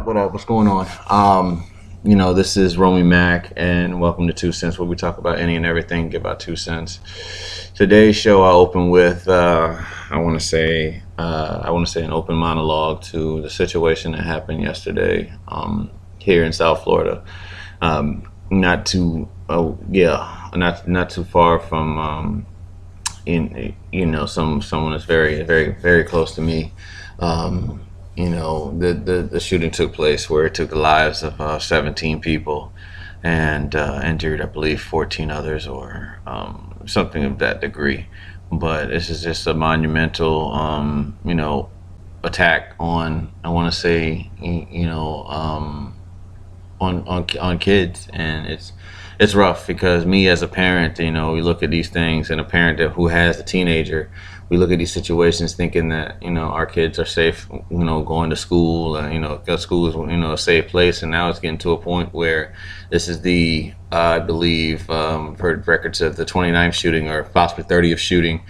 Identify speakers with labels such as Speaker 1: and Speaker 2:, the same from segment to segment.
Speaker 1: What up? What's going on? This is Romy Mack, and welcome to 2 Cents, where we talk about any and everything, give out 2 cents. Today's show, I open with, I want to say an open monologue to the situation that happened yesterday, here in South Florida. Not too, not too far from, someone that's very, very, very close to me. The shooting took place where it took the lives of 17 people and injured, I believe, 14 others, or something of that degree. But this is just a monumental, attack on, I want to say, on kids, and it's rough because me as a parent, we look at these things, and a parent who has a teenager, we look at these situations thinking that our kids are safe, going to school, because school is a safe place, and now it's getting to a point where this is the I believe heard records of the 29th shooting, or possibly 30th shooting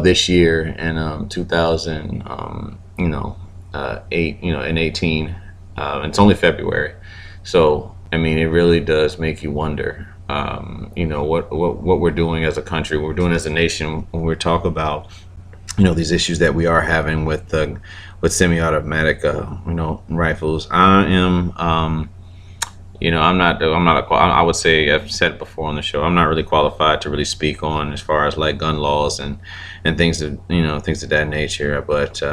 Speaker 1: this year in 2018. It's only February, so I mean, it really does make you wonder, what we're doing as a country, what we're doing as a nation when we talk about, these issues that we are having with semi-automatic, rifles. I would say, I've said it before on the show, I'm not really qualified to really speak on as far as like gun laws and things of that nature. But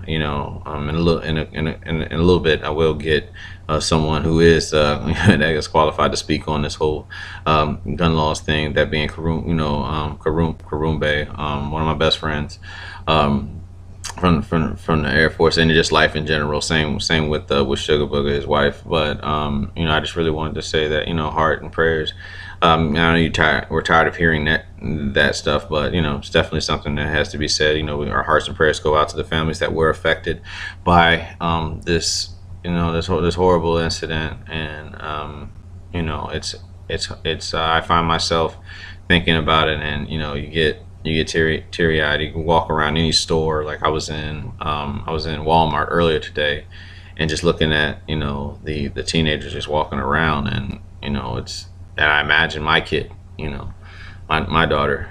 Speaker 1: in a little bit, I will get someone who is that is qualified to speak on this whole gun laws thing. That being Karumbe, one of my best friends from the Air Force, and just life in general. Same with Sugar Booger, his wife. But I just really wanted to say that heart and prayers. I know we're tired of hearing that stuff, but it's definitely something that has to be said. Our hearts and prayers go out to the families that were affected by this this horrible incident. And it's I find myself thinking about it, and you get teary-eyed. You can walk around any store. Like I was in Walmart earlier today, and just looking at the teenagers just walking around, and and I imagine my kid, my daughter,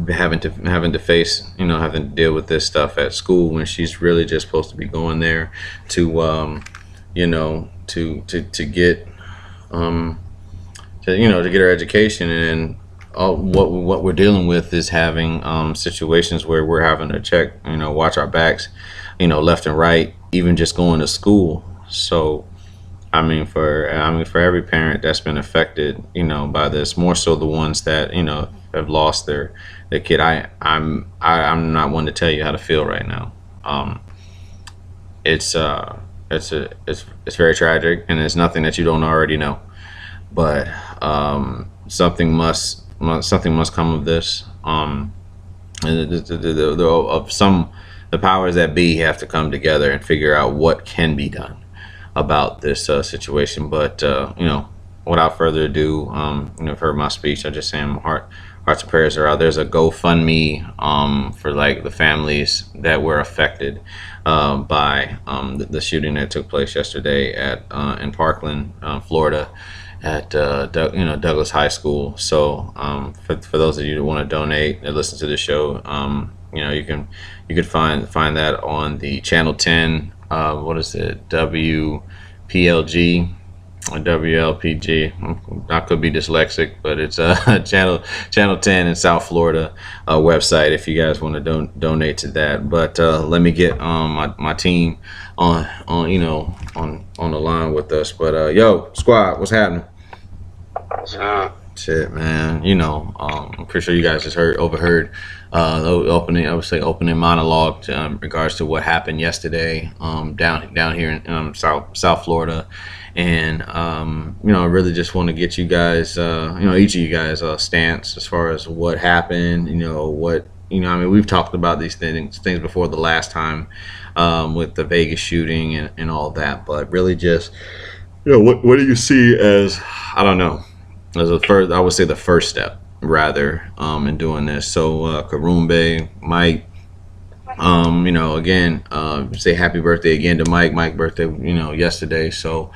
Speaker 1: having to face, having to deal with this stuff at school when she's really just supposed to be going there to to get to get her education. And what we're dealing with is having situations where we're having to check, watch our backs, left and right, even just going to school. So for every parent that's been affected, by this, more so the ones that have lost their kid. I'm not one to tell you how to feel right now. It's very tragic, and it's nothing that you don't already know. But something must come of this. The powers that be have to come together and figure out what can be done about this situation. But without further ado, you've heard my speech. I just saying, my hearts and prayers are out. There's a GoFundMe for like the families that were affected by the shooting that took place yesterday in Parkland, Florida, at Douglas High School. So for those of you that want to donate and listen to the show, you can find that on the Channel 10. What is it? WPLG or WLPG? I could be dyslexic, but it's channel 10 in South Florida website if you guys want to donate to that. But let me get my team on the line with us. But yo, squad, what's happening? Shit, man. I'm pretty sure you guys just overheard the opening monologue in regards to what happened yesterday down here in South Florida. And I really just want to get you guys, each of you guys, stance as far as what happened. We've talked about these things before the last time with the Vegas shooting and all that, but really just what do you see as, I don't know, as I would say the first step rather in doing this. So Karumbe, Mike, Again, say happy birthday again to Mike. Mike's birthday, yesterday. So,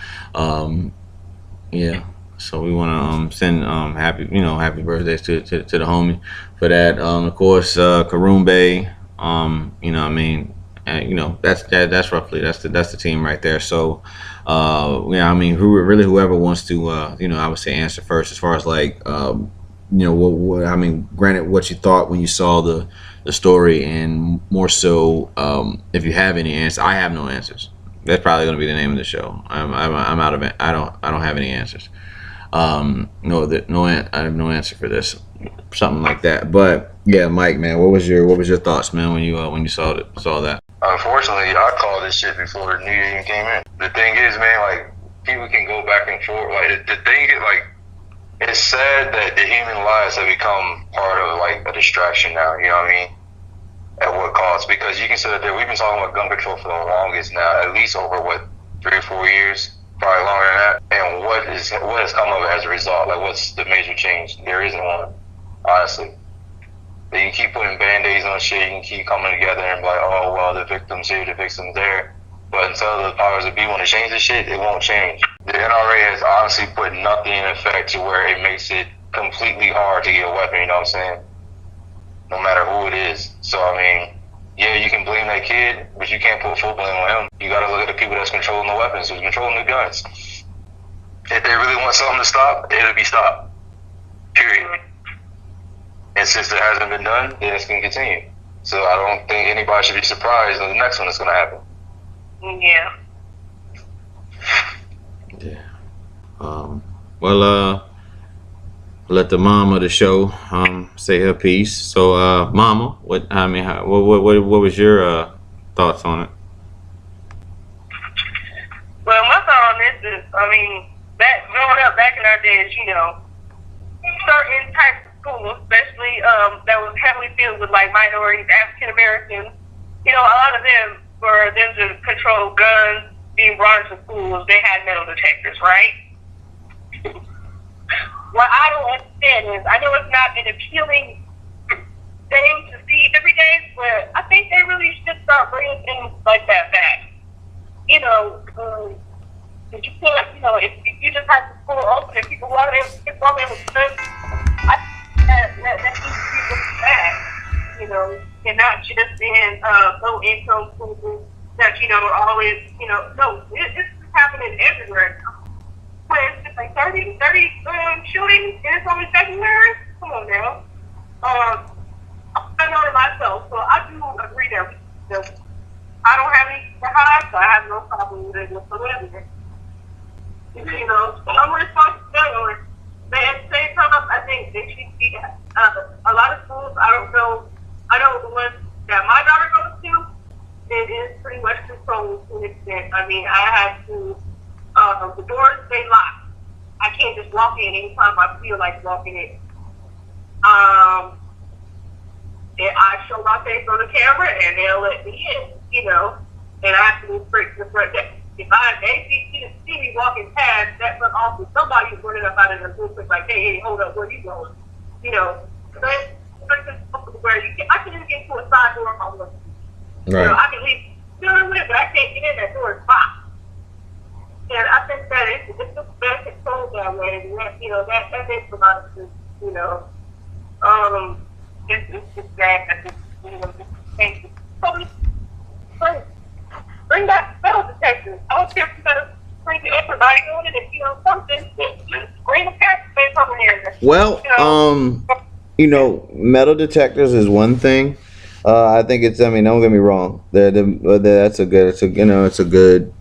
Speaker 1: yeah. So we want to send happy birthdays to the homie for that. Of course, Karoon Bay. That's roughly that's the team right there. So, whoever wants to, I would say answer first as far as like, granted, what you thought when you saw the story, and more so, if you have any answers. I have no answers. That's probably going to be the name of the show. I'm out of it. I don't have any answers. I have no answer for this, something like that. But yeah, Mike, man, what was your thoughts, man, when you saw that?
Speaker 2: Unfortunately, I called this shit before New Year even came in. The thing is, man, like, people can go back and forth. Like, the thing is, like, it's sad that the human lives have become part of, like, a distraction now. You know what I mean? At what cost? Because you can say that we've been talking about gun control for the longest now, at least over 3 or 4 years. Probably longer than that. And what has come of it as a result? Like, what's the major change? There isn't one, honestly. You can keep putting band-aids on shit, you can keep coming together and be like, oh, well, the victim's here, the victim's there. But until the powers that be want to change this shit, it won't change. The NRA has honestly put nothing in effect to where it makes it completely hard to get a weapon, you know what I'm saying? No matter who it is. So, I mean, yeah, you can blame that kid, but you can't put full blame on him. You got to look at the people that's controlling the weapons, who's controlling the guns. If they really want something to stop, it'll be stopped. Period. And since it hasn't been done, then it's going to continue. So I don't think anybody should be surprised that the next one is going to happen.
Speaker 3: Yeah.
Speaker 1: Yeah. Let the mom of the show say her piece. So, Mama, what was your thoughts on it?
Speaker 3: Well, my thought on this is, growing up back in our days, certain types of schools, especially that was heavily filled with like minorities, African Americans, a lot of them, for them to control guns being brought into schools, they had metal detectors, right? What I don't understand is, I know it's not an appealing thing to see every day, but I think they really should start bringing things like that back. If you can't, if you just have the school open and people run in with guns, I think that needs to be looked back, and not just in low-income schools that, are always, no, it's happening everywhere now. When it's just like 30 shootings and it's only February? Come on now. I know it myself, so I do agree that I don't have any to hide, so I have no problem with it whatsoever. So I'm responsible. But at the same time, I think they should be a lot of schools. I know the ones that my daughter goes to, it is pretty much controlled to an extent. I have to. The doors stay locked. I can't just walk in anytime I feel like walking in. I show my face on the camera and they'll let me in, and I have to move straight to the front desk. If they see me walking past that front office, somebody's running up out of the booth like, hey, hold up, where are you going? So where I can even get to a side door if I want to.
Speaker 1: Right.
Speaker 2: I can leave, but I can't get in, that door is locked. And I think that it's just better controlled that way. And that makes a lot of sense, It's just bad that bring back metal detectors. I don't care if you gotta bring everybody on it. If something, bring a cat space over here.
Speaker 1: Well, metal detectors is one thing. I think it's. Don't get me wrong. It's a good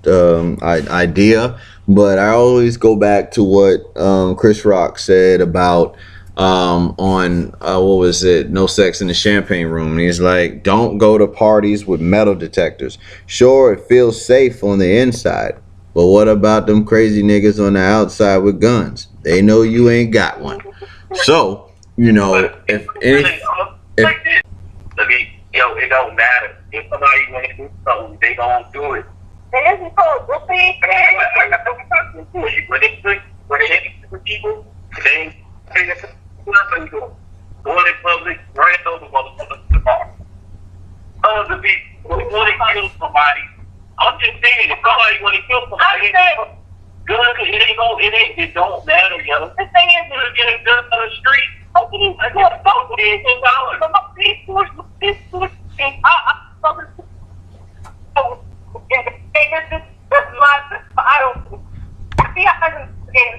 Speaker 1: idea. But I always go back to what Chris Rock said about on what was it? No Sex in the Champagne Room. And he's like, don't go to parties with metal detectors. Sure, it feels safe on the inside, but what about them crazy niggas on the outside with guns? They know you ain't got one. So if
Speaker 2: it don't matter. If somebody want to do something, they gonna do it.
Speaker 3: And this is called grouping.
Speaker 2: When they with people, they going in public, running over motherfuckers to the bar.
Speaker 4: supposed to be when he kills somebody. I'm just saying, if somebody when he kills somebody, good, it don't matter, yo. The thing is, you're getting good on the street. Hopefully, I got both $10.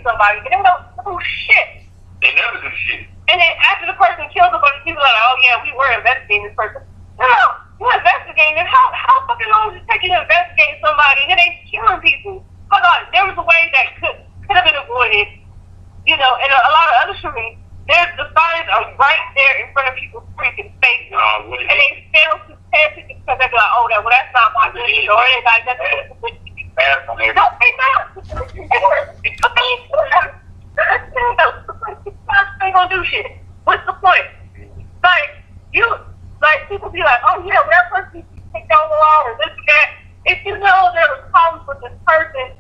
Speaker 4: Somebody, they don't do shit. They never do shit. And then after the person kills somebody, people are like, oh yeah, we were investigating this person. No, you're investigating it. How fucking long does it take you to investigate somebody and it ain't killing people? Hold on, there was a way that could have been avoided. You know, and a lot of other shootings, there's the signs are right there in front of people's freaking faces. And they fail to pay attention because they're like, oh, well, that's not my business, or anybody that's no, they not. They ain't gonna do shit. What's the point? Like people be like, oh yeah, well, that person take down the law or this and that. If you know there was problems with this person,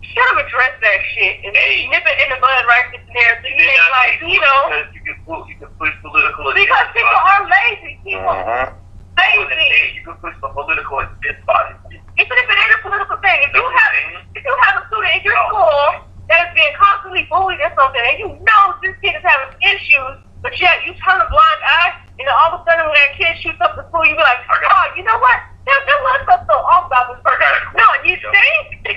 Speaker 4: should have addressed that shit and nip it in the bud right there. So you ain't like, you know, you can push political agenda. Because people are lazy. People lazy. You can push the political agenda. Even if it ain't a political thing, if you have a student in your school that is being constantly bullied or something, and you know this kid is having issues, but yet you turn a blind eye, and then all of a sudden when that kid shoots up the school, you be like, oh, you know what? There was something so off about this person. No, you think?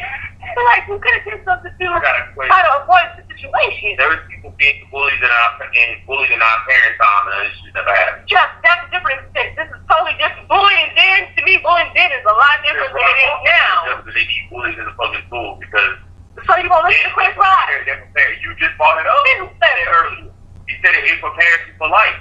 Speaker 4: Like you could have did something to try to avoid the situation. There was people being bullied in our parents' time, and this shit never happened. Just that's a different thing. This is totally different. Bullying then, to me, bullying then is a lot different than it is now. They need bullies in the public school because. So you gonna listen to Chris Rock? They're prepared. You just brought it up. Who said it earlier? He said it prepares you for life.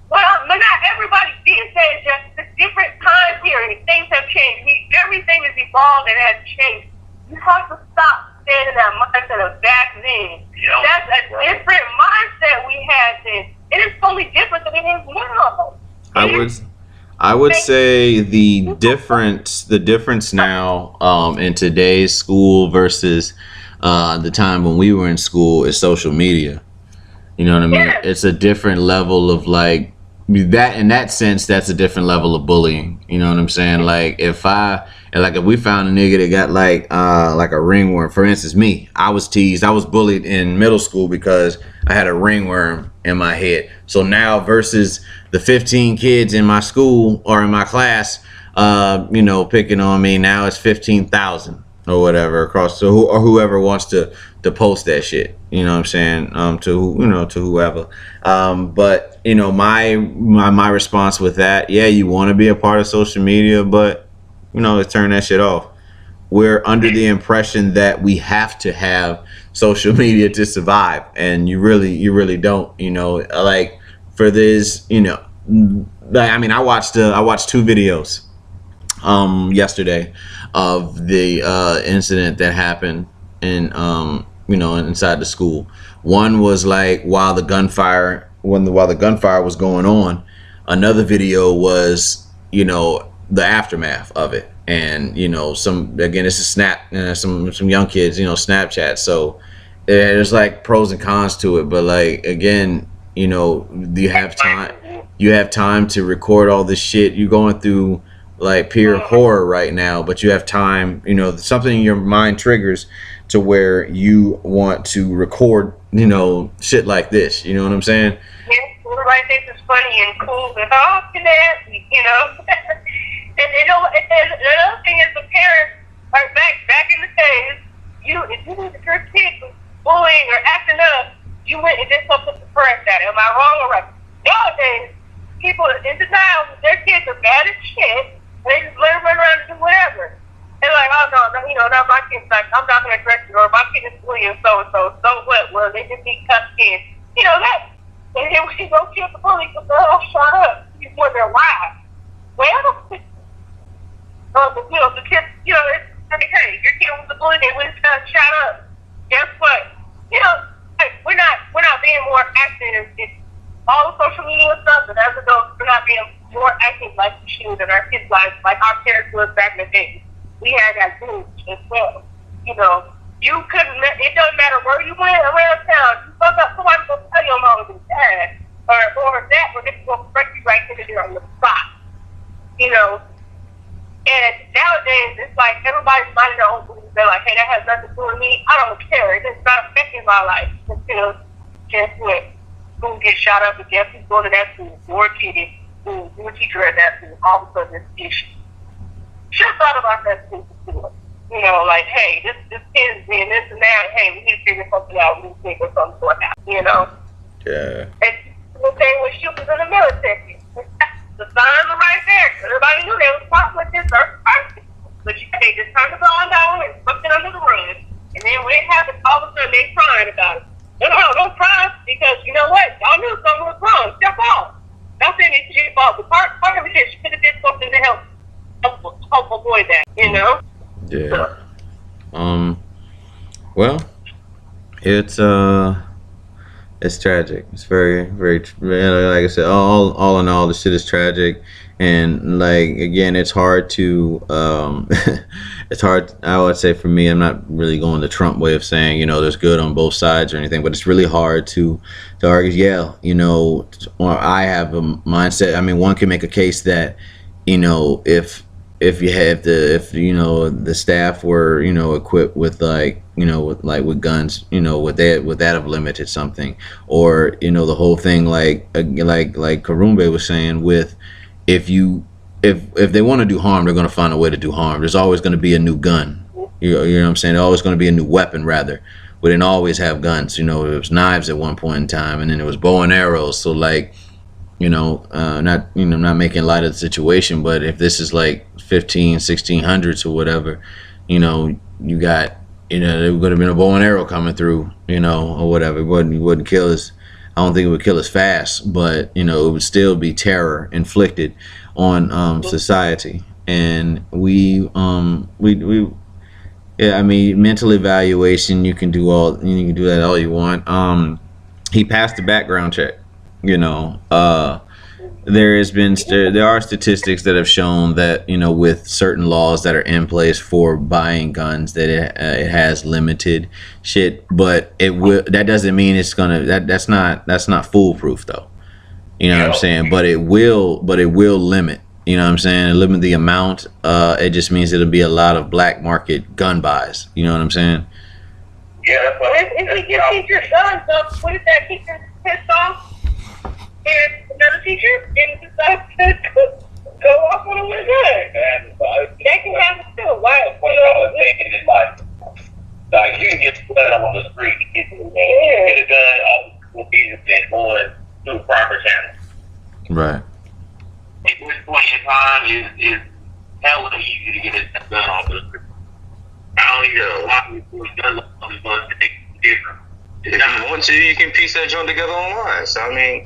Speaker 4: Well, but not everybody these days. Just a different time period. Things have changed. Everything has evolved and has changed. You have to stop staying in that mindset of back then. Yep. That's a different mindset we had then. It is totally different than it is now.
Speaker 1: I would say the difference now in today's school versus the time when we were in school is social media. You know what I mean? Yes. It's a different level of like that. In that sense, that's a different level of bullying. You know what I'm saying? Like if we found a nigga that got like a ringworm, for instance, me, I was teased, I was bullied in middle school because I had a ringworm in my head. So now versus the 15 kids in my school or in my class, picking on me, now it's 15,000 or whatever across. So or whoever wants to post that shit, you know what I'm saying? To whoever. But my response with that, yeah, you want to be a part of social media, but turn that shit off. We're under the impression that we have to have social media to survive, and you really don't. Like for this, I watched 2 videos yesterday of the incident that happened in inside the school. One was like while the gunfire was going on. Another video was the aftermath of it, and it's a some young kids Snapchat, so there's like pros and cons to it, but like again you have time to record all this shit. You're going through like pure horror right now, but you have time, something in your mind triggers to where you want to record shit like this, you know what I'm saying?
Speaker 3: Yeah, everybody thinks it's funny and cool and And another thing is the parents, like back in the days, if you knew that your kid was bullying or acting up, you went and did something to correct that. Am I wrong or right? Nowadays, people are in denial that their kids are bad as shit, and they just let them run around and do whatever. They're like, oh no, not my kid's like, I'm not gonna address it, or my kid is bullying so what? Well, they just need tough kids. That. And then when you go kill the bully, the girl shut up. You wonder why. Well, the kids, it's like, hey, your kid was a bully, they went and shut up. Guess what? We're not being more active in all the social media stuff, and as adults, we're not being more active like we should in our kids' lives, like our parents was back in the day. We had that group as well. You couldn't. It doesn't matter where you went around town. You fuck up, somebody's gonna tell your mom and dad, or that, or they're gonna break you right in there on the spot.
Speaker 4: you know. And nowadays, it's like everybody's minding their own business. They're like, hey, that has nothing to do with me. I don't care. It's not affecting my life. Until, guess what? School gets shot up again. People go to that school. More kids. New teacher at that school. All of a sudden, it's issue. Just thought about that school. You know, like, hey, this kid is being this and that. Hey, we need to figure something out. We need to figure something out. You know?
Speaker 1: Yeah.
Speaker 4: And the thing with shootings in the military. The signs are right there. Everybody knew they was fucking with this certain person. But they just turned the ball down and swept it under the rug. And then when it happened, all of a sudden they crying about it. No, don't cry, because you know what? Y'all knew something was wrong. Step off. Don't say it's your fault. But part of it is you could have did something to help avoid that, you know?
Speaker 1: Yeah. Well, it's tragic. It's very, very, like I said, all in all, the shit is tragic. And like, again, it's hard to, it's hard, I would say for me, I'm not really going the Trump way of saying, you know, there's good on both sides or anything, but it's really hard to argue, yeah, you know, or I have a mindset. I mean, one can make a case that, you know, if you have if you know, the staff were, you know, equipped with like, you know, with guns, you know, would that have limited something? Or, you know, the whole thing, like Karumbe was saying, with if they want to do harm, they're going to find a way to do harm. There's always going to be a new gun. You know what I'm saying? There's always going to be a new weapon, rather. We didn't always have guns. You know, it was knives at one point in time, and then it was bow and arrows. So like, you know, not making light of the situation, but if this is like 1600s or whatever, you know, you got, you know, there would have been a bow and arrow coming through, you know, or whatever. It wouldn't kill us. I don't think it would kill us fast, but, you know, it would still be terror inflicted on society. And yeah, I mean, mental evaluation, you can do that all you want. He passed the background check, you know. There are statistics that have shown that, you know, with certain laws that are in place for buying guns, that it has limited shit, but that doesn't mean it's gonna, that's not foolproof though. You know what I'm saying? But it will limit, you know what I'm saying, limit the amount. It just means it'll be a lot of black market gun buys. You know what I'm saying?
Speaker 2: Yeah, that's what.
Speaker 4: If we get teachers guns up, what if that teacher pissed off and another teacher and decides to go off on a gun? They can have it too. Why?
Speaker 2: Like, you can get blood on the street, get a gun will be going through proper channels.
Speaker 1: Right.
Speaker 2: At this point in time, is hella easy to get a gun off the street. I don't hear a lot of people with guns on the bus that make it different. If you want to, you can piece that joint together online. So, I mean,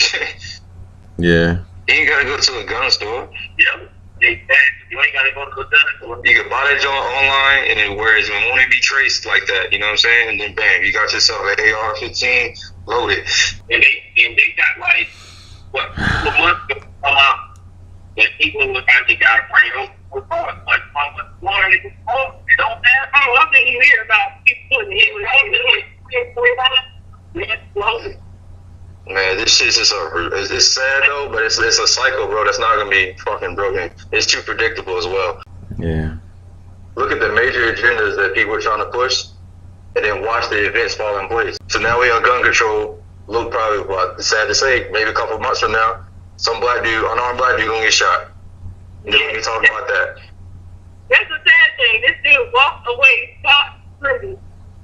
Speaker 1: yeah.
Speaker 2: You ain't gotta go to a gun store. Yeah. You ain't gotta go to a gun store. You can buy that joint online, and it whereas it won't be traced like that. You know what I'm saying? And then bam, you got yourself an AR-15 loaded. And they got like what a month ago come out that people were trying to got real with cars. Like it don't matter.
Speaker 4: Oh, I think you hear about people putting it
Speaker 2: Man, this shit's just it's sad though, but it's a cycle, bro, that's not gonna be fucking broken. It's too predictable as well.
Speaker 1: Yeah.
Speaker 2: Look at the major agendas that people are trying to push, and then watch the events fall in place. So now we on gun control. Look, probably, well, it's sad to say, maybe a couple months from now, some unarmed black dude gonna get shot. They're gonna be talking about that.
Speaker 4: That's the sad thing. This dude walked away, stopped prison.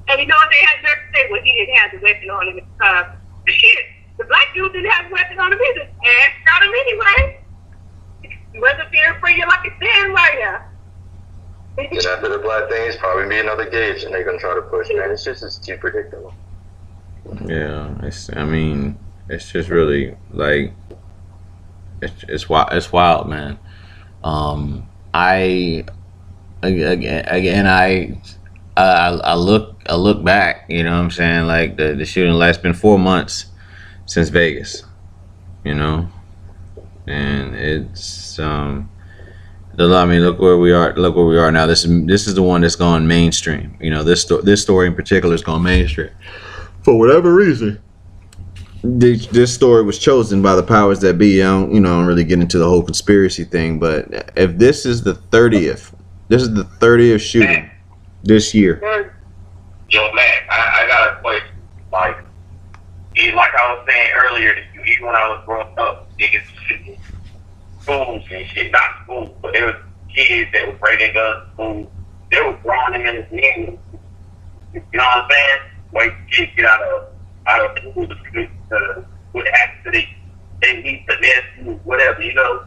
Speaker 4: And you know what they had to say? Well, he didn't have the weapon on him at the time. Shit, the black dude didn't have a weapon on him either. And shot him anyway. He wasn't fearing for you like it's been right now.
Speaker 2: And after the black thing, it's probably be another gauge, and they're gonna try to push. Man, it's too predictable.
Speaker 1: Yeah, it's just really like it's wild, man. I look back, you know what I'm saying, like the shooting last been 4 months since Vegas, you know, and it's I mean, look where we are now. This is the one that's gone mainstream. You know, this story in particular has gone mainstream for whatever reason. this story was chosen by the powers that be. I don't really get into the whole conspiracy thing, but if this is the 30th, this is the 30th shooting this year.
Speaker 5: Yo, man, I got a question. Like I was saying earlier to you, even when I was growing up, niggas shooting schools and shit, not schools, but there was kids that were bringing guns to school. They were throwing them in the name. You know what I'm saying? Wait, kids get out of school to what happened to they need to their whatever, you know.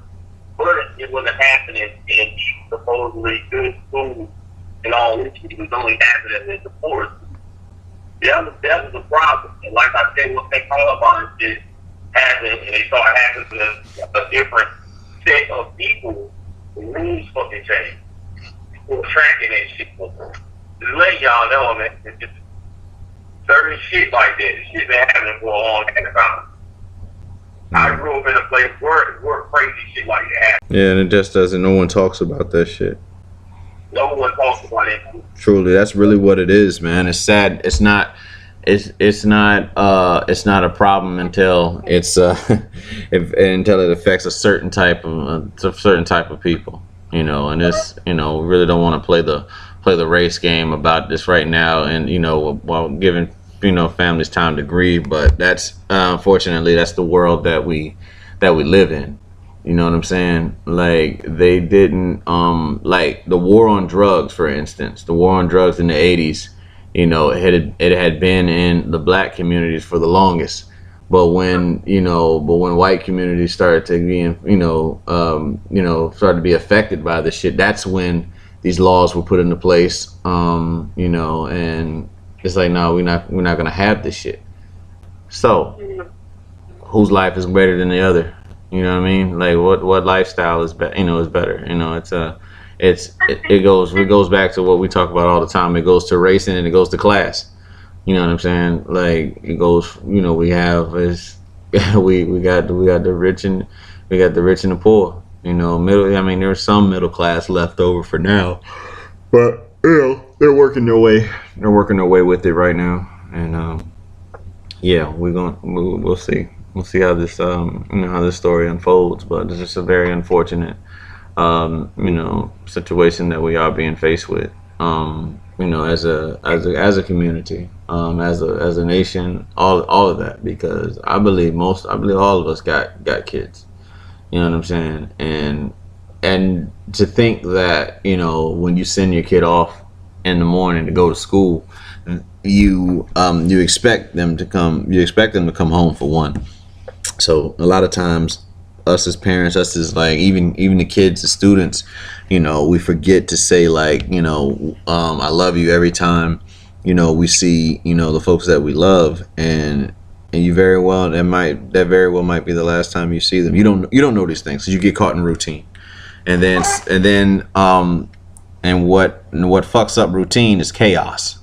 Speaker 5: But it wasn't happening in supposedly good schools and all this shit. It was only happening in the forest. That was a problem. And like I said, what they call about it happened, and they saw it happen to a different set of people. The rules fucking changed. People tracking that shit. Just letting y'all know, man, it's just certain shit like that. Shit been happening for a long time. I grew up in a place where crazy shit like that happened.
Speaker 1: Yeah, and it just doesn't. No one talks about that shit.
Speaker 5: No one talks about it.
Speaker 1: Truly, that's really what it is, man. It's sad. It's not a problem until it's until it affects a certain type of people, you know. And it's, you know, we really don't want to play the race game about this right now, and, you know, while giving, you know, families time to grieve. But that's unfortunately that's the world that we live in. You know what I'm saying? Like, they didn't, like the war on drugs, for instance, the war on drugs in the 80s, you know, it had been in the black communities for the longest. But when white communities started to be, started to be affected by this shit, that's when these laws were put into place, you know, and it's like, no, we're not going to have this shit. So whose life is greater than the other? You know what I mean? Like, what lifestyle is better? You know, is better. You know, it goes back to what we talk about all the time. It goes to race and it goes to class. You know what I'm saying? Like, it goes. You know, we got the rich and the poor. You know, middle. I mean, there's some middle class left over for now, but, you know, they're working their way. They're working their way with it right now, and yeah, we'll see. We'll see how this how this story unfolds, but it's just a very unfortunate situation that we are being faced with, you know, as a community, as a nation, all of that, because I believe all of us got kids. You know what I'm saying? And to think that, you know, when you send your kid off in the morning to go to school, you expect them to come home for one. So a lot of times, us as parents, us as, like, even the kids, the students, you know, we forget to say, like, you know, I love you every time, you know, we see, you know, the folks that we love, and you very well might be the last time you see them. You don't know these things, so you get caught in routine, and what fucks up routine is chaos.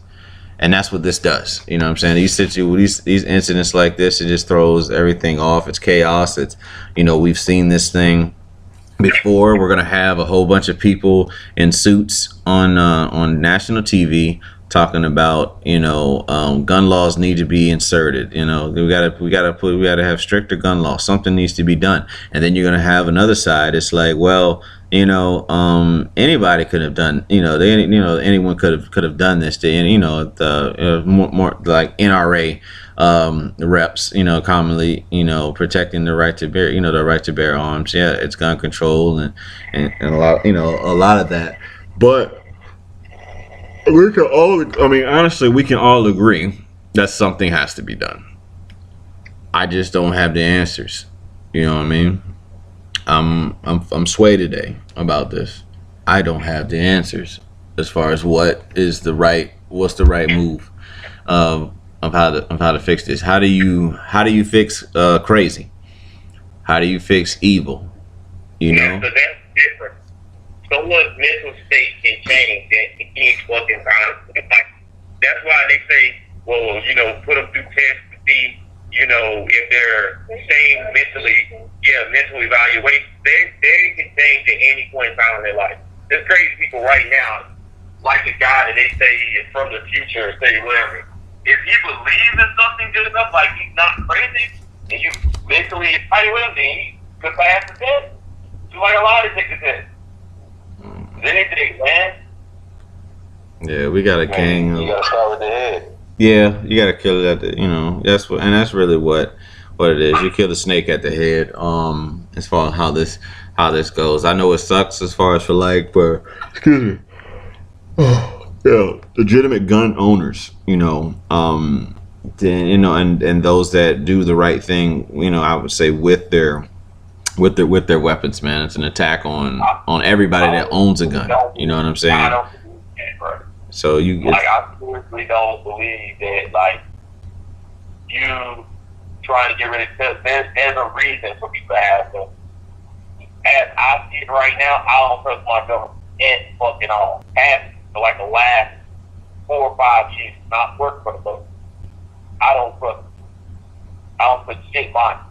Speaker 1: And that's what this does. You know what I'm saying? These incidents like this, it just throws everything off. It's chaos. It's, you know, we've seen this thing before. We're gonna have a whole bunch of people in suits on national TV talking about, you know, gun laws need to be inserted. You know, we gotta have stricter gun laws. Something needs to be done. And then you're gonna have another side. It's like, well, you know, anybody could have done, you know, anyone could have done this to, you know, the more like NRA reps, you know, commonly, you know, protecting the right to bear arms. Yeah, it's gun control and a lot of that. But we can all agree that something has to be done. I just don't have the answers. You know what I mean? I'm swayed today about this. I don't have the answers as far as what's the right move of how to fix this. How do you fix crazy? How do you fix evil? You know?
Speaker 5: Yeah, so that's different. Someone's mental state can change at each fucking time. That's why they say, well, you know, put them through tests to see, you know, if they're sane mental evaluation. They can change at any point in time in their life. There's crazy people right now, like the guy that they say is from the future, say whatever. if he believes in something good enough, like he's not crazy, and you mentally evaluate him, then he could pass the test. Just like a lot of take the test. Anything, man.
Speaker 1: Yeah, we got a gang
Speaker 2: You
Speaker 1: of.
Speaker 2: gotta start with the head.
Speaker 1: Yeah, you gotta kill it at the. That's what, and that's really what it is. You kill the snake at the head. As far as how this goes, I know it sucks as far as for excuse me. Yeah, legitimate gun owners, then and those that do the right thing, I would say with their weapons, man. It's an attack on everybody that owns a gun. You know what I'm
Speaker 5: I
Speaker 1: saying?
Speaker 5: don't believe that, bro.
Speaker 1: So you
Speaker 5: Like, I seriously don't believe that, like, you trying to get rid of it. There's a reason for people to have them. As I see it right now, I don't trust my government at fucking all. Have for like the last 4 or 5 years, not work for the government. I don't trust them. I don't put shit by them.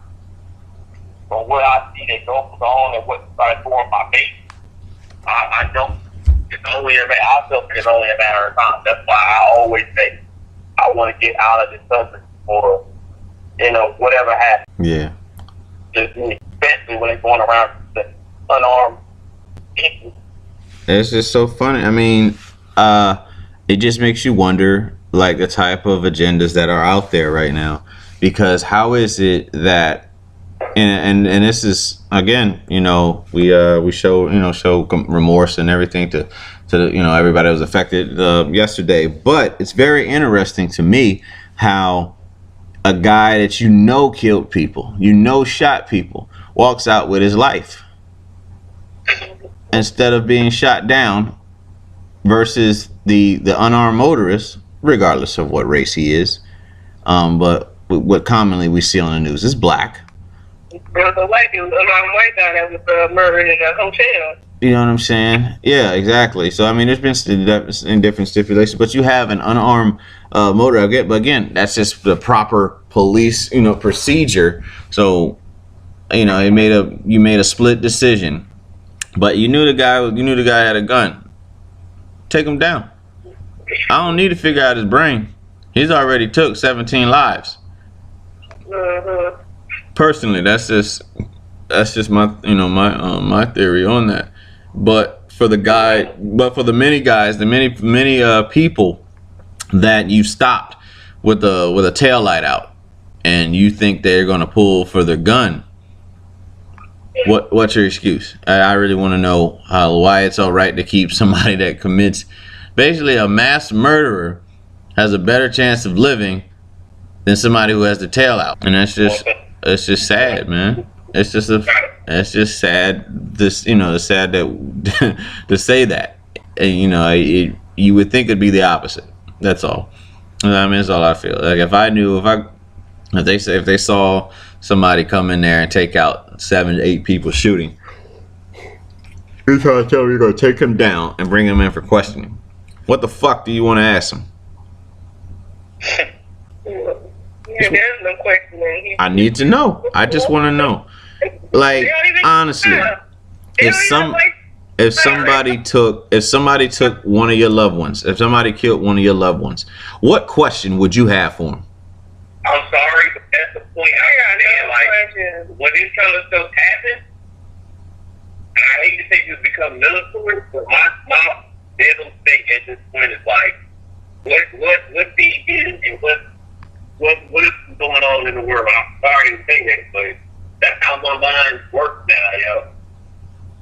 Speaker 5: From what I see that goes on and what started doing my base, I don't. It's only I feel like it's only a matter of time. That's why I always say I want to get out of this subject or whatever happens.
Speaker 1: yeah.
Speaker 5: Especially when they're going around the unarmed people.
Speaker 1: It's just so funny. I mean, it just makes you wonder, like, the type of agendas that are out there right now. Because how is it that, and this is again, we show remorse and everything to everybody that was affected yesterday. But it's very interesting to me how a guy that killed people, shot people, walks out with his life instead of being shot down, versus the unarmed motorist, regardless of what race he is. But what commonly we see on the news is black.
Speaker 3: There was a white guy that was murdered in a hotel.
Speaker 1: You know what I'm saying? Yeah, exactly. So I mean, there's been in different stipulations, but you have an unarmed motorist. But again, that's just the proper police, procedure. So, you made a split decision, but you knew the guy had a gun. Take him down. I don't need to figure out his brain. He's already took 17 lives.
Speaker 3: Mm-hmm.
Speaker 1: Personally, that's just my my theory on that. But for the many guys, the many people that you stopped with a tail light out, and you think they're gonna pull for their gun, what's your excuse? I really want to know why it's all right to keep somebody that commits basically a mass murderer has a better chance of living than somebody who has the tail out, and it's just sad, man. It's just sad. It's sad that to say that. And, you would think it'd be the opposite. That's all. I mean, that's all I feel. Like if they saw somebody come in there and take out 7 to 8 people shooting, you're trying to tell me you're gonna take him down and bring him in for questioning. What the fuck do you want to ask him?
Speaker 3: Yeah, there's no questioning.
Speaker 1: I need to know. I just want to know. Like, honestly, if somebody took one of your loved ones, if somebody killed one of your loved ones, what question would you have for him?
Speaker 5: I'm sorry, but that's the point. Like, when this kind of stuff happens, I hate to say this become military, but my mental state at this point is like, what the is and what is going on in the world? I'm sorry to say that, but that's how my mind works now, yo.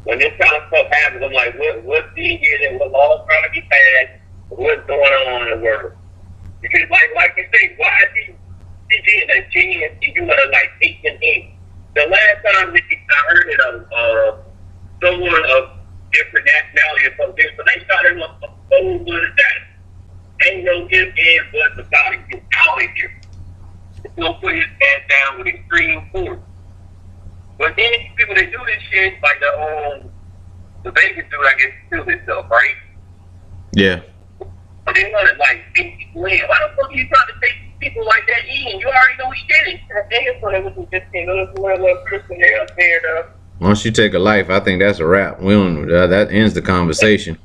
Speaker 5: When this kind of stuff happens, I'm like, what's the is and what law's trying to be passed? What's going on in the world? Because like you say, why is he being a genius? You want to like take him in. The last time I heard it of someone of different nationality or something, but they started with a whole lot of that. Ain't no if and buts about it. Get out of here. He's gonna put his ass down with extreme force. But then these people that do this shit, like the Vegas dude, I guess, killed himself, right?
Speaker 1: Yeah.
Speaker 5: But they want to like take people in. Why the fuck are you trying to take people like that in? You already know he did it.
Speaker 3: I think it's when it was just a little person there though.
Speaker 1: Once you take a life, I think that's a wrap. We don't. That ends the conversation.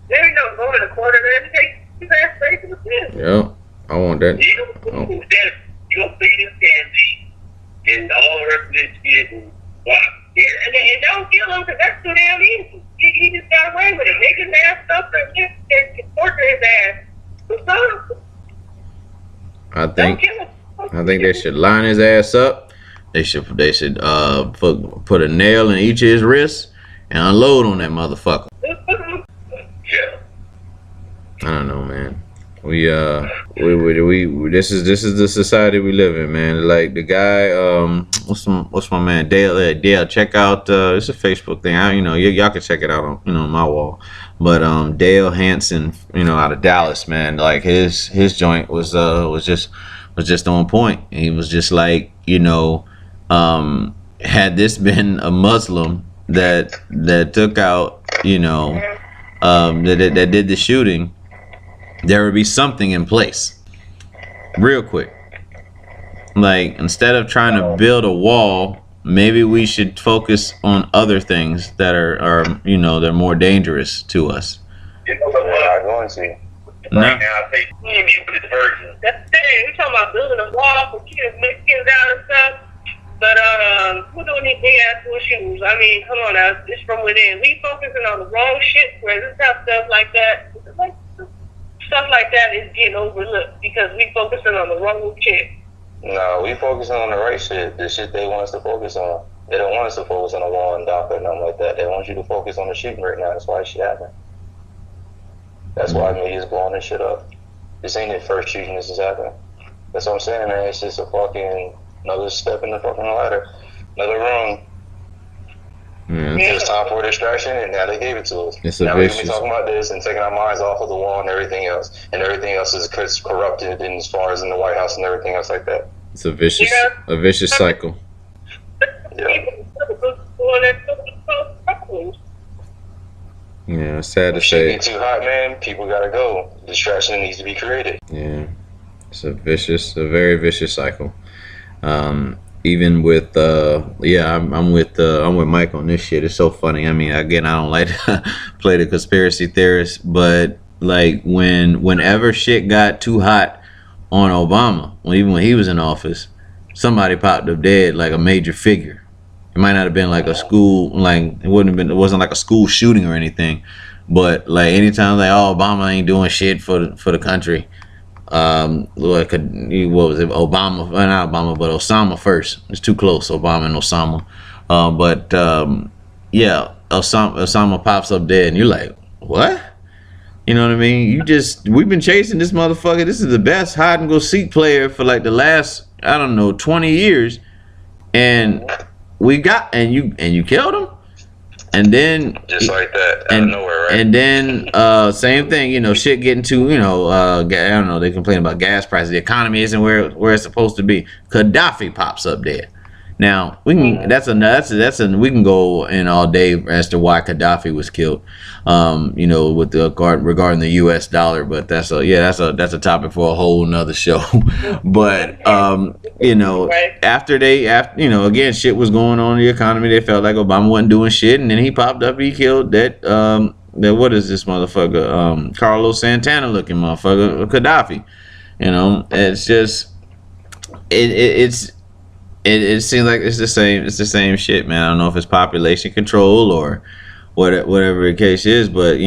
Speaker 3: There you go. Go to the corner there and take his ass straight to the fence.
Speaker 1: Yep. I want that.
Speaker 5: You don't feed him candy and all the rest of this shit and why?
Speaker 4: And don't kill him because that's too damn easy. He just got away with it. Make his ass up and torture his ass. What's up?
Speaker 1: I think they should line his ass up. They should put a nail in each of his wrists and unload on that motherfucker.
Speaker 5: Yeah.
Speaker 1: I don't know, man. We this is the society we live in, man. Like the guy, what's my man Dale? Dale, check out it's a Facebook thing. Y'all can check it out on my wall. But Dale Hansen, out of Dallas, man. Like his joint was just on point. He was just like, had this been a Muslim that took out, that did the shooting, there would be something in place real quick. Like, instead of trying to build a wall, maybe we should focus on other things that are they're more dangerous to us.
Speaker 5: You know what I'm not going to.
Speaker 1: No.
Speaker 5: Right now, I think with this version.
Speaker 4: That's the thing. We're talking about building a wall for kids, Mexicans out and stuff. But who doing these big ass shoes? I mean, come on now, it's from within. We focusing on the wrong shit, where this stuff like that. Stuff like that is getting overlooked because we focusing on the wrong shit.
Speaker 2: No, we focusing on the right shit. The shit they want us to focus on. They don't want us to focus on the wall and DACA or nothing like that. They want you to focus on the shooting right now. That's why shit happened. That's why media's blowing this shit up. This ain't the first shooting this has happened. That's what I'm saying, man. It's just a fucking another step in the fucking ladder. Another rung.
Speaker 1: Yeah.
Speaker 2: It was time for a distraction, and now they gave it to us.
Speaker 1: It's
Speaker 2: now we're gonna be
Speaker 1: vicious.
Speaker 2: talking about this and taking our minds off of the wall and everything else. And everything else is corrupted, and as far as in the White House and everything else like that.
Speaker 1: It's a vicious cycle.
Speaker 2: Yeah.
Speaker 1: Yeah, it's sad to
Speaker 2: If shit
Speaker 1: say.
Speaker 2: get too hot, man, people gotta go. Distraction needs to be created.
Speaker 1: Yeah, it's a very vicious cycle. Even with I'm with Mike on this shit. It's so funny. I mean, again, I don't like to play the conspiracy theorist, but like whenever shit got too hot on Obama, even when he was in office, somebody popped up dead, like a major figure. It might not have been like a school, like it wasn't like a school shooting or anything, but like anytime like, oh, Obama ain't doing shit for the country. What was it? Obama, not Obama, but Osama first. It's too close, Obama and Osama. Osama pops up dead, and you're like, what? You know what I mean? We've been chasing this motherfucker. This is the best hide and go seek player for like the last, 20 years, and you killed him. And then
Speaker 2: Just like that, out of nowhere, right?
Speaker 1: And then same thing, shit getting to, I don't know, they complain about gas prices. The economy isn't where it's supposed to be. Gaddafi pops up there. Now we can we can go in all day as to why Gaddafi was killed, with regarding the U.S. dollar, but that's a topic for a whole nother show. But after again, shit was going on in the economy, they felt like Obama wasn't doing shit, and then he popped up, he killed that what is this motherfucker, Carlos Santana looking motherfucker, Gaddafi. It's just it seems like it's the same shit, man. I don't know if it's population control or whatever the case is, but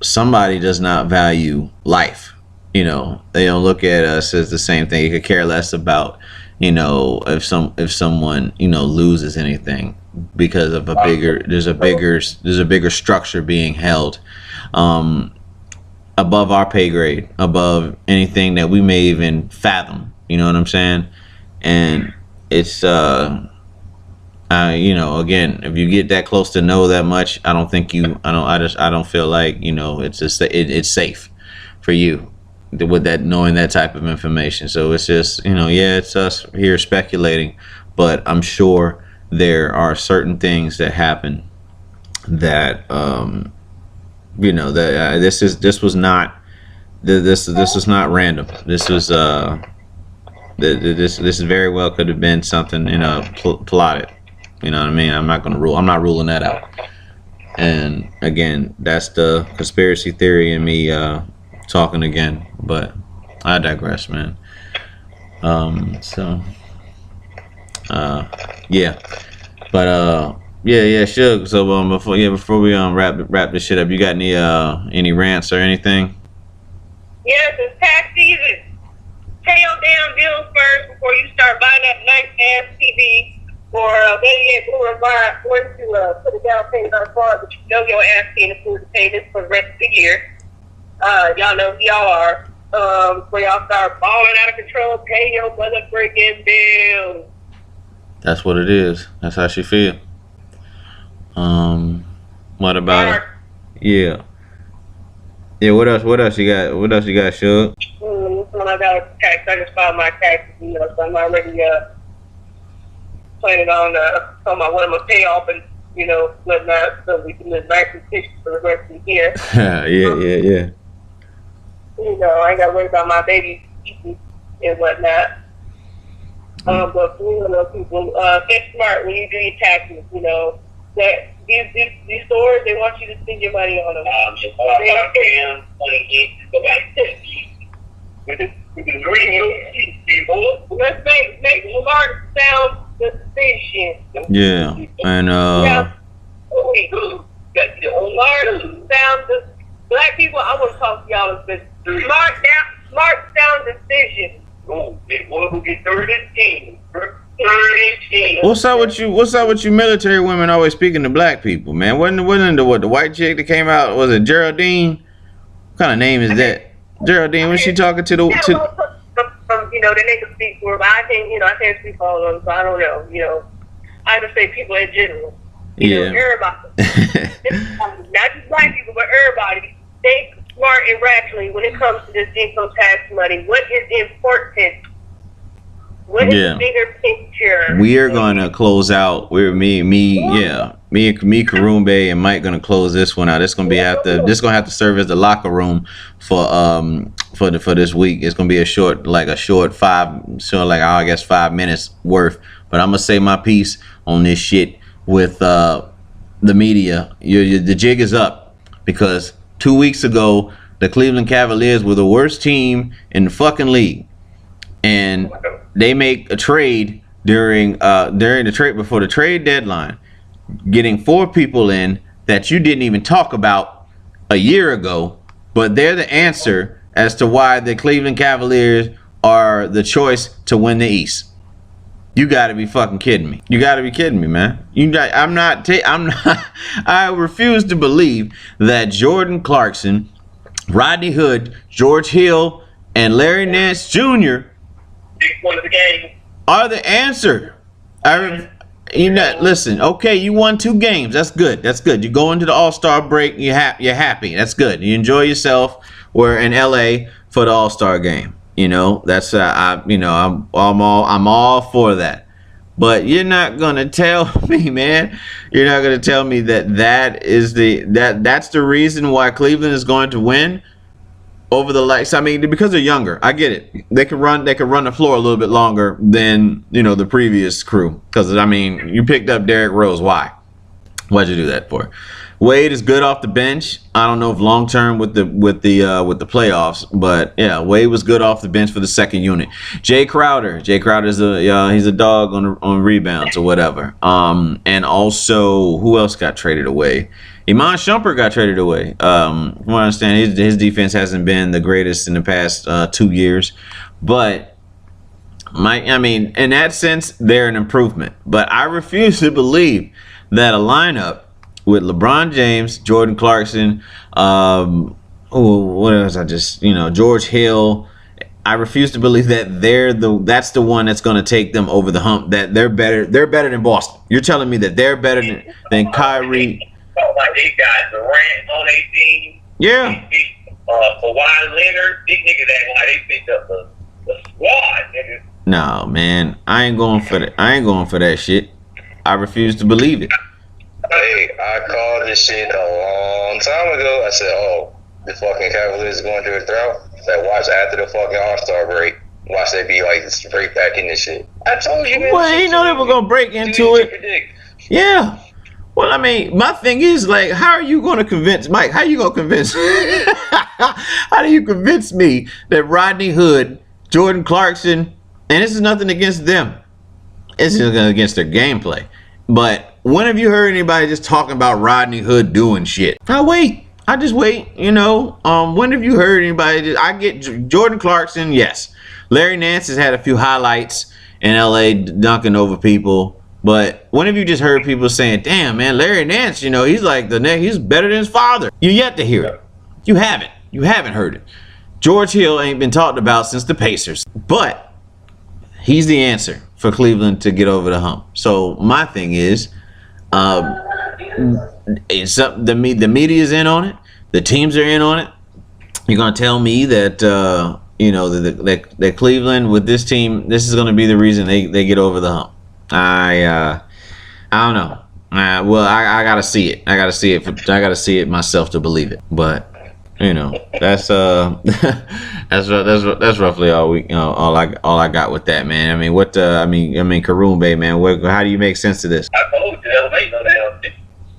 Speaker 1: somebody does not value life. They don't look at us as the same thing. You could care less about if someone loses anything because of there's a bigger structure being held above our pay grade, above anything that we may even fathom. You know what I'm saying? And it's again, if you get that close to know that much, I don't feel like it's safe for you with that, knowing that type of information. So it's just it's us here speculating, but I'm sure there are certain things that happen that this was not random. This was this very well could have been something plotted. You know what I mean? I'm not ruling that out. And again, that's the conspiracy theory in me talking again. But I digress, man. So, yeah, but yeah, Suge. So before we wrap this shit up, you got any rants or anything?
Speaker 3: Yes, it's tax season. Pay your damn bills first before you start buying that nice ass TV or maybe going to put a down payment on a car, but you know your ass can't afford to pay this for the rest of the year. Y'all know who y'all are. Where y'all start balling out of control, pay your motherfucking bills.
Speaker 1: That's what it is. That's how she feel. What about it? Yeah. Yeah, what else you got? What else you got, Suge?
Speaker 3: When I got a tax, I just filed my taxes, so I'm already planning on talking about what I'm gonna pay off and whatnot, so we can live nice and peaceful for the rest of the year.
Speaker 1: Yeah.
Speaker 3: I ain't got to worry about my baby and whatnot. But people, get smart when you do your taxes. That these stores, they want you to spend your money on them. Let's make smart sound decisions.
Speaker 1: Yeah, and
Speaker 3: Black people, I want to talk to y'all as smart sound decisions.
Speaker 1: What's up with you military women always speaking to black people, man? Wasn't the white chick that came out, was it Geraldine? What kind of name is that? Geraldine, was she talking to the
Speaker 3: the niggas speak for, but I can't speak for all of them, so I don't know. I just say people in general. Everybody. Not just black people, but everybody. Think smart and rationally when it comes to this income tax money. What is important? What is the bigger picture?
Speaker 1: We are gonna close out. Me, Karumbe, and Mike gonna close this one out. This gonna have to serve as the locker room for this week. It's gonna be a short 5 minutes worth. But I'm gonna say my piece on this shit with the media. The jig is up because 2 weeks ago the Cleveland Cavaliers were the worst team in the fucking league, and they make a trade during the trade before the trade deadline, getting 4 people in that you didn't even talk about a year ago, but they're the answer as to why the Cleveland Cavaliers are the choice to win the East. You gotta be fucking kidding me. You gotta be kidding me, man. I refuse to believe that Jordan Clarkson, Rodney Hood, George Hill, and Larry Nance Jr. are the answer. Listen, okay, you won 2 games. That's good. You go into the All-Star break, you're happy. That's good. You enjoy yourself. We're in LA for the All-Star game. That's I'm all for that. But you're not gonna tell me, man. You're not gonna tell me that's the reason why Cleveland is going to win over the likes. I mean, because they're younger. I get it. They can run the floor a little bit longer than the previous crew. Because you picked up Derrick Rose. Why'd you do that for? Wade is good off the bench. I don't know if long term with the playoffs, but yeah, Wade was good off the bench for the second unit. Jay Crowder is he's a dog on rebounds or whatever. And also, who else got traded away? Iman Shumpert got traded away. From what I understand, his defense hasn't been the greatest in the past 2 years, but in that sense, they're an improvement. But I refuse to believe that a lineup with LeBron James, Jordan Clarkson, what else? George Hill. I refuse to believe that that's the one that's going to take them over the hump. That they're better than Boston. You're telling me that they're better than Kyrie?
Speaker 5: Like they got Durant on their team.
Speaker 1: Yeah.
Speaker 5: Kawhi Leonard, these niggas act like they picked up the squad, niggas.
Speaker 1: No, man, I ain't going for that. I ain't going for that shit. I refuse to believe it.
Speaker 2: Hey, I called this shit a long time ago. I said, the fucking Cavaliers going through a drought. I said, watch after the fucking All-Star break. Watch they be like straight back in this shit. I told you, man.
Speaker 1: Well, you know they were going to break into it. Yeah. Well, I mean, my thing is like, how are you going to convince Mike? How are you going to convince? How do you convince me that Rodney Hood, Jordan Clarkson, and this is nothing against them, it's just against their gameplay. But when have you heard anybody just talking about Rodney Hood doing shit? I just wait. You know, when have you heard anybody? I get Jordan Clarkson, yes. Larry Nance has had a few highlights in LA dunking over people. But when have you just heard people saying, damn, man, Larry Nance, you know, he's like the next, he's better than his father? You yet to hear it. You haven't. You haven't heard it. George Hill ain't been talked about since the Pacers. But he's the answer for Cleveland to get over the hump. So my thing is, it's up, the media's in on it. The teams are in on it. You're going to tell me that, you know, that Cleveland with this team, this is going to be the reason they get over the hump. I don't know. Well, I gotta see it. I gotta see it myself to believe it. But you know, that's that's roughly all all I got with that, man. I mean, what I mean, Karumbe, man. How do you make sense of this?
Speaker 5: I told you that ain't no damn.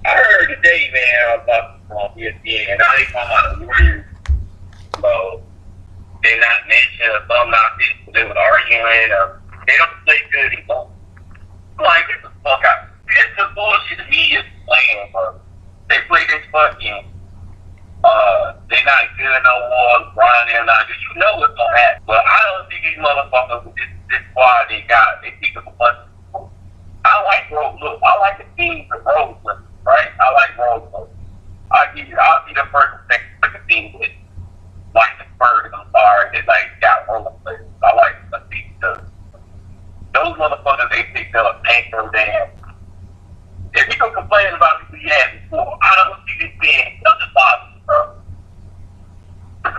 Speaker 5: I heard today, man, about ESPN, and I ain't talking about the Warriors. So they not mentioned some not they was arguing. They don't play good anymore. Like, get the fuck out. It's the bullshit the media's playing, bro. They play this fucking, they not good no more, Brian, they're not good. You know what's gonna happen. But I don't think these motherfuckers, this squad they got, they pick up a bunch of people. I like the team for road players, right? I like road players. I'll be the first and second team with, like the Spurs, I'm sorry, they like got road players. I like the team too. Those motherfuckers they picked up ain't no damn. If you don't complain about people you had before, I don't see this being nothing positive, bro.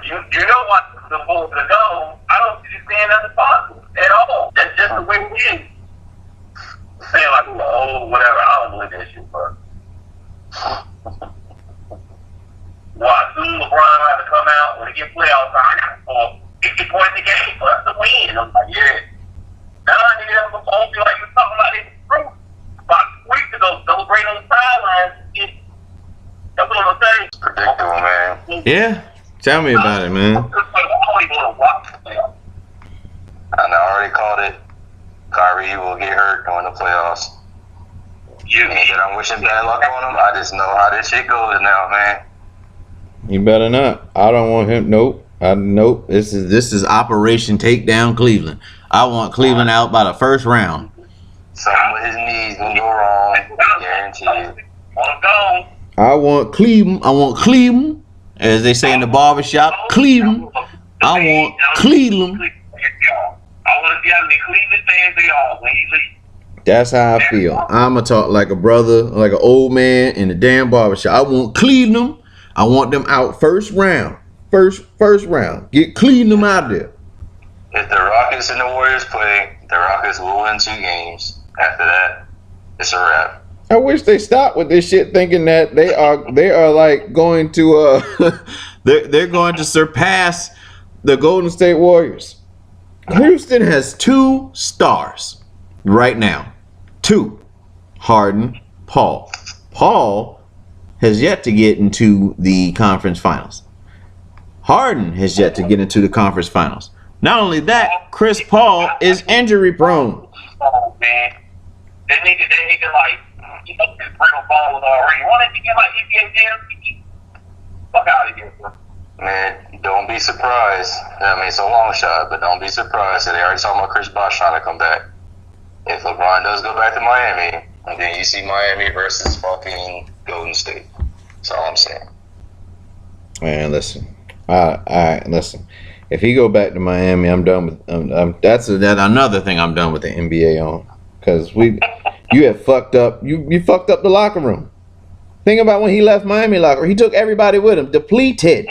Speaker 5: You know what the rules to go. I don't see this being nothing positive at all. That's just the way it is. Saying like, oh, whatever, I don't believe that shit, bro. Why, soon LeBron had to come out when he get playoffs, I got to 50 points a game for us to win. I'm like, yeah. Now I need to have a phone feel like you were talking about this fruit about 2 weeks ago, celebrating on the sidelines. That's what I'm saying.
Speaker 2: It's predictable, man.
Speaker 1: Yeah, tell me about it, man.
Speaker 2: And I already called it. Kyrie will get hurt during the playoffs. And I'm wishing bad luck on him. I just know how this shit goes now, man.
Speaker 1: You better not. I don't want him. Nope. Nope. This is Operation Takedown Cleveland. I want Cleveland out by the first round.
Speaker 2: Something with his knees gonna go wrong. Guaranteed.
Speaker 1: I want Cleveland, as they say in the barbershop. Cleveland. I want Cleveland.
Speaker 5: I want to see how many Cleveland fans they are when he leaves.
Speaker 1: That's how I feel. I'ma talk like a brother, like an old man in the damn barbershop. I want Cleveland. I want them out first round. First round. Get Cleveland out of there.
Speaker 2: If the Rockets and the Warriors play, the Rockets will win 2 games. After that, it's a wrap.
Speaker 1: I wish they stopped with this shit, thinking that they are like going to they're going to surpass the Golden State Warriors. Houston has 2 stars right now. 2. Harden, Paul. Paul has yet to get into the conference finals. Harden has yet to get into the conference finals. Not only that, Chris Paul is injury prone.
Speaker 5: Oh, man. They need to like, you know, this brittle ball was already. Why didn't you get like NBA Jam? Fuck out of here, bro.
Speaker 2: Man, don't be surprised. I mean, it's a long shot, but don't be surprised that they already talking about Chris Bosh trying to come back. If LeBron does go back to Miami, and then you see Miami versus fucking Golden State. That's all I'm saying.
Speaker 1: Man, listen. Listen. If he go back to Miami, I'm done with. That's another thing I'm done with the NBA on, because you have fucked up. You fucked up the locker room. Think about when he left Miami locker. He took everybody with him, depleted.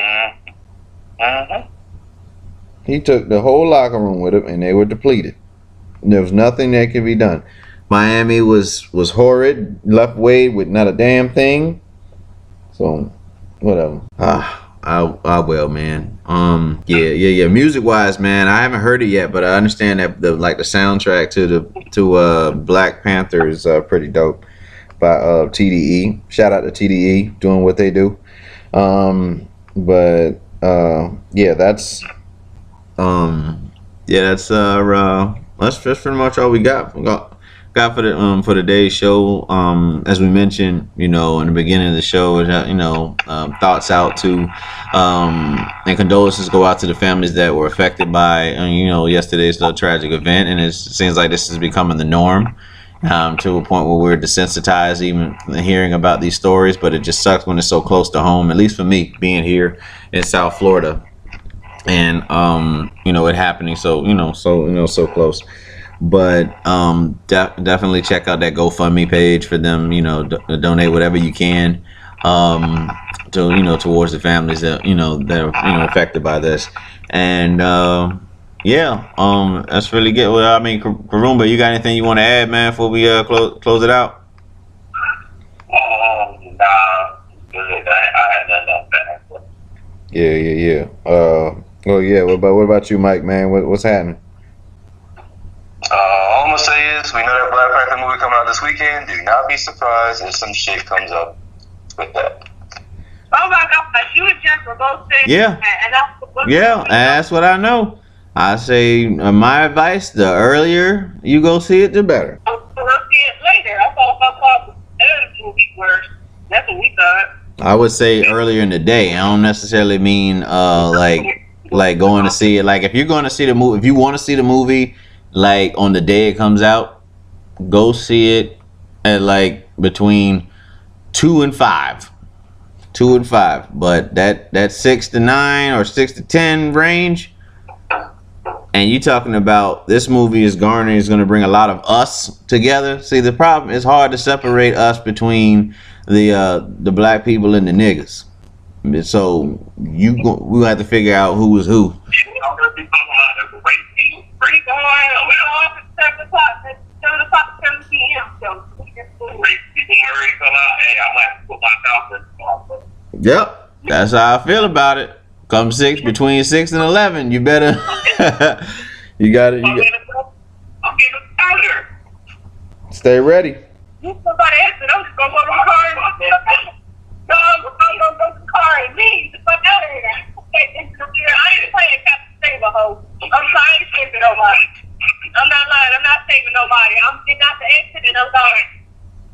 Speaker 1: He took the whole locker room with him, and they were depleted. There was nothing that could be done. Miami was horrid. Left Wade with not a damn thing. So, whatever. I will, man. Yeah. Music wise, man, I haven't heard it yet, but I understand that the soundtrack to Black Panther is pretty dope. by TDE. Shout out to TDE doing what they do. But yeah, that's pretty much all we got for the day's show. As we mentioned, in the beginning of the show, thoughts out to and condolences go out to the families that were affected by yesterday's tragic event, and it seems like this is becoming the norm. To a point where we're desensitized even hearing about these stories, but it just sucks when it's so close to home, at least for me, being here in South Florida and it happening so close. But definitely check out that GoFundMe page for them, donate whatever you can towards the families that that are affected by this. And that's really good. Well, I mean, Karumba, you got anything you want to add, man, before we close it out?
Speaker 5: Nah, good. I had nothing else better.
Speaker 1: Yeah. Well, yeah. What about you, Mike, man? What's happening?
Speaker 2: All I'm gonna say is, we know that Black Panther movie coming out this weekend. Do not be surprised if some shit comes up with that.
Speaker 3: Oh my God, you and Jeff were both saying.
Speaker 1: Yeah. And that's what I know. I say my advice: the earlier you go see it, the better.
Speaker 3: We'll see it later. I thought the movie worse. That's what we thought.
Speaker 1: I would say earlier in the day. I don't necessarily mean like going to see it. Like if you're going to see the movie, if you want to see the movie, like on the day it comes out, go see it at like between 2 and 5. 2 and 5. But that 6 to 9 or 6 to 10 range. And you talking about this movie is going to bring a lot of us together. See, the problem is hard to separate us between the black people and the niggas. So we have to figure out who is who. Yep, that's how I feel about it. Come between 6 and 11, you better. you got it. Stay ready.
Speaker 3: Somebody asked me, I'm just gonna go to the car and no, I'm gonna go to the car and leave the fuck out of here. I ain't playing Captain Save a hoe. I ain't saving nobody. I'm not lying. I'm not saving nobody. I'm getting out the exit and I'm gone.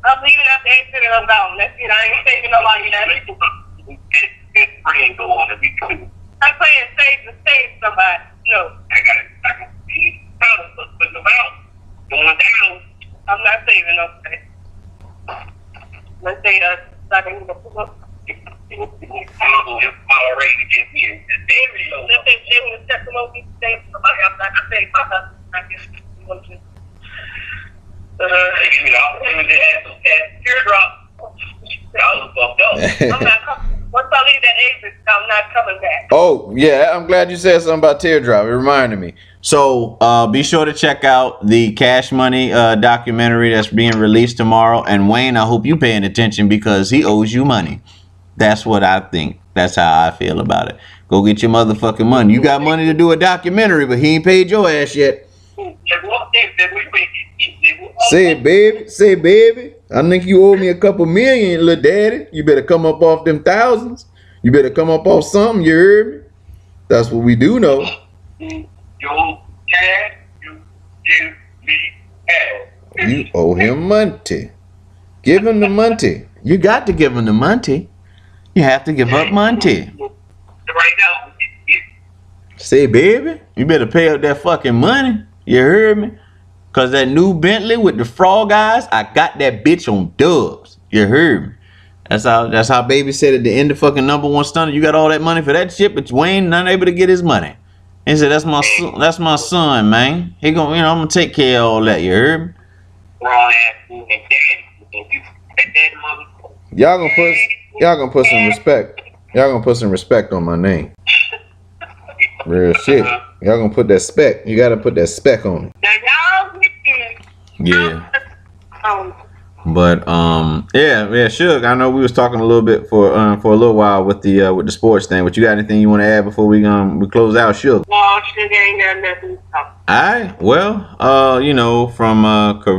Speaker 3: I'm leaving out the exit and I'm gone. That's it. I ain't saving nobody.
Speaker 5: It's free and go on if you can.
Speaker 3: I'm playing save somebody. No.
Speaker 5: I can see how to put them out. Going down.
Speaker 3: I'm not saving nobody. Let's say I can go pull up.
Speaker 5: I'm already just here.
Speaker 3: Let's say they would have stepped them over and saved somebody. I'm not saving my husband. I guess you want to
Speaker 5: give me the opportunity to add teardrop. I was fucked up.
Speaker 3: I'm not coming. Once I leave that exit, I'm not coming back.
Speaker 1: Oh, yeah, I'm glad you said something about teardrop. It reminded me. So be sure to check out the Cash Money documentary that's being released tomorrow. And Wayne, I hope you paying attention because he owes you money. That's what I think. That's how I feel about it. Go get your motherfucking money. You got money to do a documentary, but he ain't paid your ass yet. Say it, baby. Say it, baby. I think you owe me a couple million, little daddy. You better come up off them thousands. You better come up off something, you heard me? That's what we do know.
Speaker 5: Your cash, you give me cash.
Speaker 1: You owe him money. Give him the money. You got to give him the money. You have to give up money.
Speaker 5: Right now,
Speaker 1: Say, baby, you better pay up that fucking money. You heard me? Cause that new Bentley with the frog eyes, I got that bitch on dubs. You heard me? That's how baby said at the end of fucking #1 stunner. You got all that money for that shit, but Wayne not able to get his money. He said, that's my son, man. He gonna, I'm gonna take care of all that. You heard me?
Speaker 5: wrong ass and you take that motherfucker.
Speaker 1: Y'all gonna put some respect. Y'all gonna put some respect on my name. Real shit. Y'all gonna put that spec. You gotta put that spec on it.
Speaker 3: Now y'all listen.
Speaker 1: Yeah. But yeah, Suge. I know we was talking a little bit for a little while with the sports thing. But you got anything you want to add before we close out, Suge?
Speaker 4: No, Sugar ain't got nothing to talk.
Speaker 1: Alright, well, from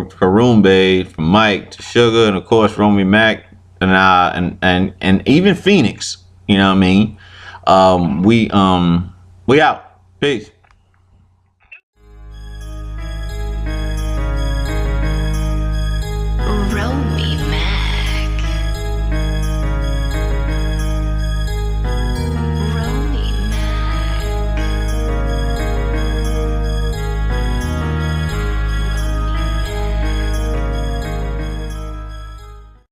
Speaker 1: Karoon Bay, from Mike to Sugar, and of course Romy Mac, and even Phoenix. You know what I mean? We out. Peace.